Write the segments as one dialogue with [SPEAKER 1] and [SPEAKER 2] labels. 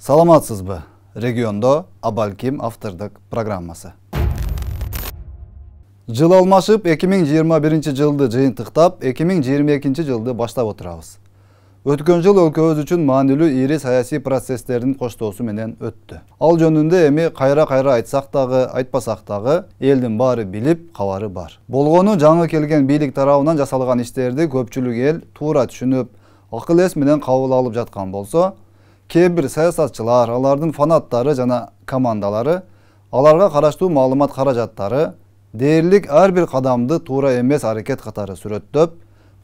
[SPEAKER 1] Саламатсызбы? Региондо Абалким автордук программасы. Жыл алмашып 2021-жылды жыйынтыктап, 2022-жылды баштап отурабыз. Өткөн жыл өлкөбүз үчүн маанилүү ири саясий процесстердин коштоосу менен өттү. Ал жөнүндө эми кайра айтсак дагы, айтпасак дагы элдин баары билип, кабары бар. Болгону жаңы келген бийлик тарабынан жасалган иштерди көпчүлүк эл туура түшүнүп, акыл эс менен кабыл алып жаткан болсо, кээ бир саясатчылар, алардын фанаттары жана командалары, аларга караштуу маалымат каражаттары дээрлик ар бир кадамды туура эмес аракет катары сүрөттөп,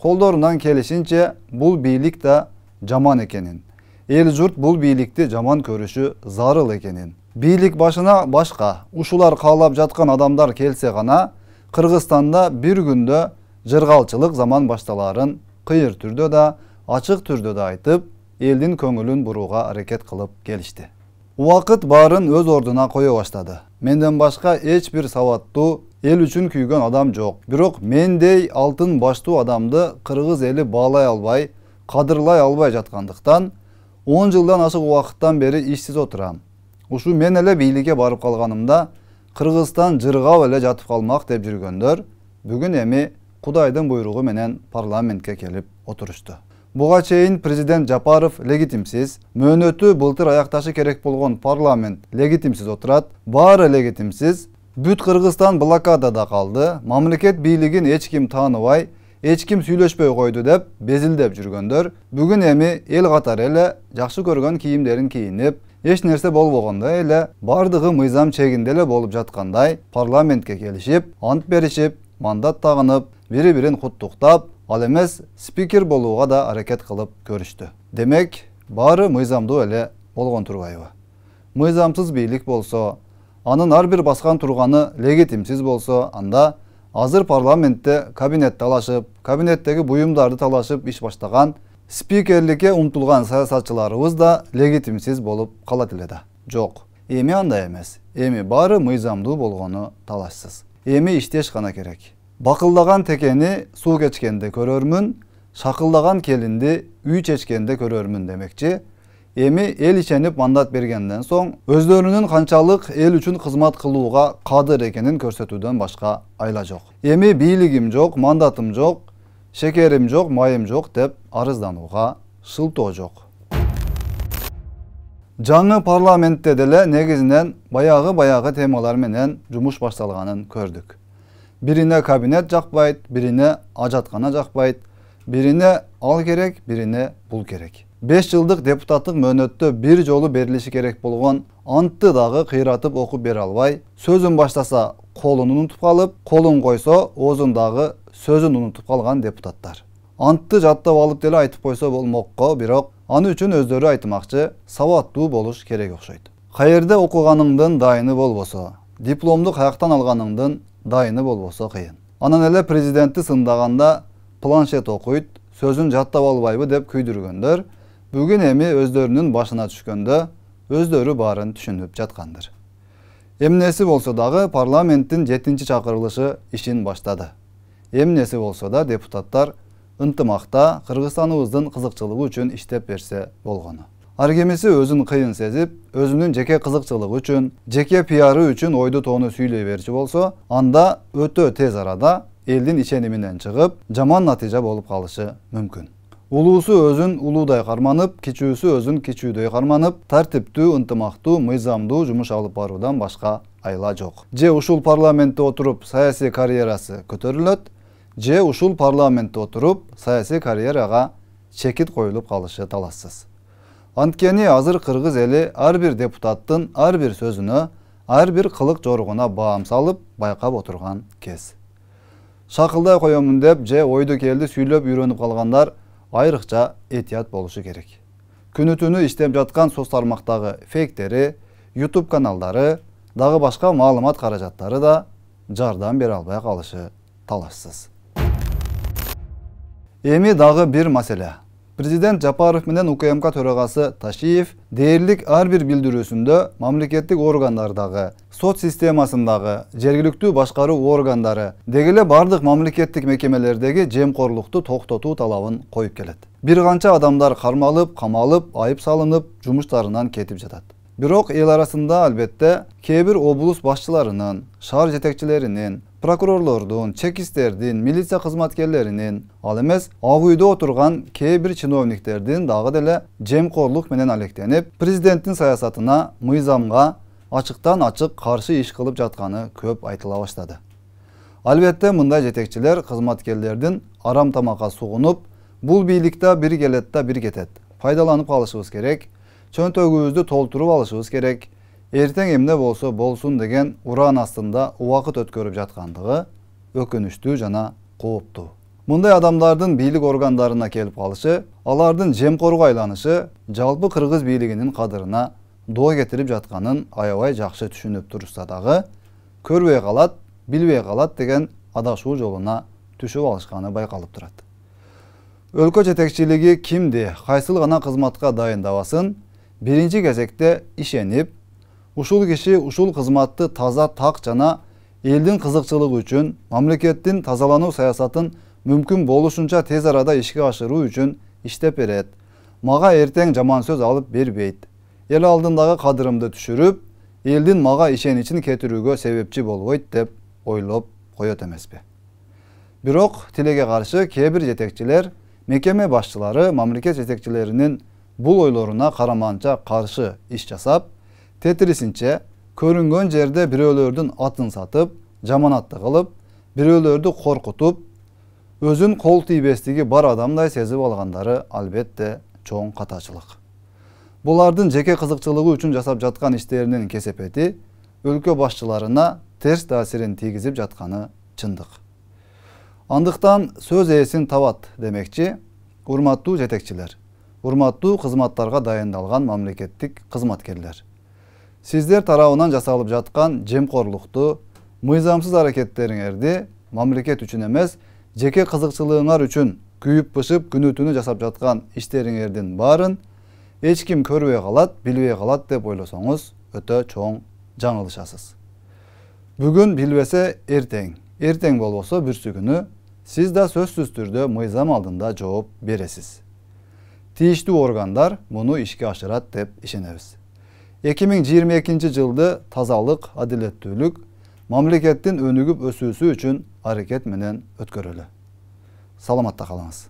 [SPEAKER 1] колдорунан келишинче бул бийлик да жаман экенин, эл журт бул бийликти жаман көрүшү зарыл экенин, бийлик башына башка ушулар каалап жаткан адамдар келсе гана Кыргызстанда бир күндө жыргалчылык заман башталарын кыйыр түрдө да, ачык түрдө да айтып, элдин көңүлүн бурууга аракет кылып келишти. Убакыт баарын өз ордуна кое баштады. Менден башка эч бир сабаттуу, эл үчүн күйгөн адам жок. Бирок мендей алтын баштуу адамды кыргыз эли баалай албай, кадырлай албай жаткандыктан 10 жылдан ашык убакыттан бери ишсиз отурам. Ушу мен эле бийликке барып калганымда Кыргызстан жыргап эле жатып калмак деп жүргөндөр бүгүн эми Кудайдын буйругу менен парламентке келип отурушту. Буга чейин президент Жапаров легитимсиз, мөөнөтү былтыр аякташы керек болгон парламент легитимсиз отурат, баары легитимсиз, бүт Кыргызстан блокадада калды, мамлекет бийлигин эч ким тааныбай, эч ким сүйлөшпөй койду деп безилдеп жүргөндөр бүгүн эми эл катары эле жакшы көргөн кийимдерин кийинип, эч нерсе болбогондой эле, бардыгы мыйзам чегинде эле болуп жаткандай парламентке келишип, ант беришип, мандат тагынып, бири-бирин куттуктап, ал эмес спикер болууга да аракет кылып көрүштү. Демек, баары мыйзамдуу эле болгон турбайбы? Мыйзамсыз бийлик болсо, анын ар бир баскан турганы легитимсиз болсо, анда азыр парламентте кабинет талашып, кабинеттеги буюмдарды талашып иш баштаган, спикерликке умтулган саясатчыларыбыз да легитимсиз болуп калат эле да. Жок, эми андай эмес. Эми баары мыйзамдуу болгону талашсыз. Эми иштеш гана керек. Бакылдаган текени суу кечкенде көрөрмүн, шакылдаган келинди үй чечкенде көрөрмүн демекчи. Эми эл ишенип мандат бергенден соң өздөрүнүн канчалык эл үчүн кызмат кылууга кадыр экенин көрсөтүүдөн башка айла жок. Эми бийлигим жок, мандатым жок, шекерим жок, майым жок деп арызданууга шылтоо жок. Жаңы парламентте деле негизинен баягы темалар менен жумуш башталганын көрдүк. Бирине кабинет жакпайт, бирине ажаткана жакпайт, бирине ал керек, бирине бул керек. 5 жылдык депутаттык мөөнөттө бир жолу берилиши керек болгон антты дагы кыйратып окуп бере албай, сөзүн баштаса колун унутуп калып, колун койсо оозундагы сөзүн унутуп калган депутаттар. Антты жаттап алып деле айтып койсо болмокко, бирок аны үчүн өздөрү айтмакчы сабаттуу болуш керек окшойт. Каерде окуганыңдын дайыны болбосо, дипломду каяктан алганыңдын дайыны болбосо кыйын. Анан эле президентти сындаганда планшет окуйт, сөзүн жаттап албайбы деп күйдүргөндөр бүгүн эми өздөрүнүн башына түшкөндө өздөрү баарын түшүнүп жаткандыр. Эмнеси болсо дагы парламенттин 7-чи чакырылышы ишин баштады. Эмнеси болсо да депутаттар ынтымакта Кыргызстаныбыздын кызыкчылыгы үчүн иштеп берсе болгону. Ар кимиси өзүн кыйын сезип, өзүнүн жеке кызыкчылыгы үчүн, жеке пиары үчүн ойду тоону сүйлөй берчи болсо, анда өтө тез арада элдин ишениминен чыгып, жаман натыйжа болуп калышы мүмкүн. Улуусу өзүн улуудай карманып, кичүүсү өзүн кичүүдөй карманып, тартиптүү, ынтымактуу, мыйзамдуу жумуш алып баруудан башка айла жок. Же ушул парламентте отуруп саясий карьерасы көтөрүлөт, же ушул парламентте отуруп саясий карьерага чекит коюлуп калышы талассыз. Анткени азыр кыргыз эли ар бир депутаттын ар бир сөзүнө, ар бир кылык жоругуна баам салып байкап отурган кез. Шакылдай коемун деп же ойду келди сүйлөп үйрөнүп калгандар айрыкча этият болушу керек. Күнү түнү иштеп жаткан соц тармактагы фейктери, YouTube каналдары, дагы башка маалымат каражаттары да жардам бере албай калышы талашсыз. Эми дагы бир маселе. Prezident Japarov менен УКМК төрагасы Ташиев дээрлик ар бир билдирүүсүндө мамлекеттик органдардагы, сот системасындагы, жергиликтүү башкаруу органдары, деги эле бардык мамлекеттик мекемелердеги жемкорлукту токтотуу талабын коюп келет. Бир канча адамдар кармалып, камалып, айып салынып, жумуштарынан кетип жатат. Бирок эл арасында албетте кээ бир облус башчыларынын, шаар жетекчилеринин, прокурорлордун, чекисттердин, милиция кызматкерлеринин, ал эмес ак үйдө отурган кээ бир чиновниктердин дагы деле жемкорлук менен алектенип, президенттин саясатына, мыйзамга ачыктан ачык каршы иш кылып жатканы көп айтыла баштады. Албетте мындай жетекчилер кызматкерлердин арам тамакка сугунуп, бул бийликте бир келет да бир кетет. Пайдаланып калышыбыз керек, чөнтөгүбүздү толтуруп алышыбыз керек, эртең эмне болсо болсун деген уран астында убакыт өткөрүп жаткандыгы өкүнүчтүү жана кооптуу. Мындай адамдардын бийлик органдарына келип калышы, алардын жемкорго айланышы жалпы кыргыз бийлигинин кадырына доо кетирип жатканын аябай жакшы түшүнүп турса дагы, көрбөй калат, билбей калат деген адашуу жолуна түшүп алышканы байкалып турат. Өлкө жетекчилиги кимди, кайсыл гана кызматка дайындабасын, биринчи кезекте ишенип, ушул киши ушул кызматты таза, так жана элдин кызыкчылыгы үчүн, мамлекеттин тазалануу саясатын мүмкүн болушунча тез арада ишке ашыруу үчүн иштеп берет. Мага эртең жаман сөз алып бербейт. Эл алдындагы кадырымды түшүрүп, элдин мага ишеничин кетирүүгө себепчи болбойт деп ойлоп коет эмеспи. Бирок тилеге каршы кээ бир жетекчилер, мекеме башчылары мамлекет жетекчилеринин бул ойлоруна караманча каршы иш жасап, тетирисинче көрүнгөн жерде бирөөлөрдүн атын сатып, жаманатты кылып, бирөөлөрдү коркутуп, өзүн кол тийбестиги бар адамдай сезип алгандары албетте чоң катачылык. Булардын жеке кызыкчылыгы үчүн жасап жаткан иштеринин кесепети өлкө башчыларына терс таасирин тийгизип жатканы чындык. Андыктан сөз ээсин табат демекчи, урматтуу жетекчилер, урматтуу кызматтарга дайындалган мамлекеттик кызматкерлер. Сиздер тарабынан жасалып жаткан жемкорлукту, мыйзамсыз аракеттериңерди мамлекет үчүн эмес, жеке кызыкчылыгыңар үчүн күйүп-пышып күнү-түнү жасап жаткан иштериңердин баарын эч ким көрбөй калат, билбей калат деп ойлосоңуз өтө чоң жаңылышасыз. Бүгүн билбесе эртең, эртең болбосо бүрсү күнү сиз да сөзсүз түрдө мыйзам алдында жооп бересиз. Тийиштүү органдар муну ишке ашырат деп ишенебиз. 2022 жылды тазалык, адилеттүүлүк, мамлекеттин өнүгүп өсүүсү үчүн аракет менен өткөрөлү. Саламатта калыңыз.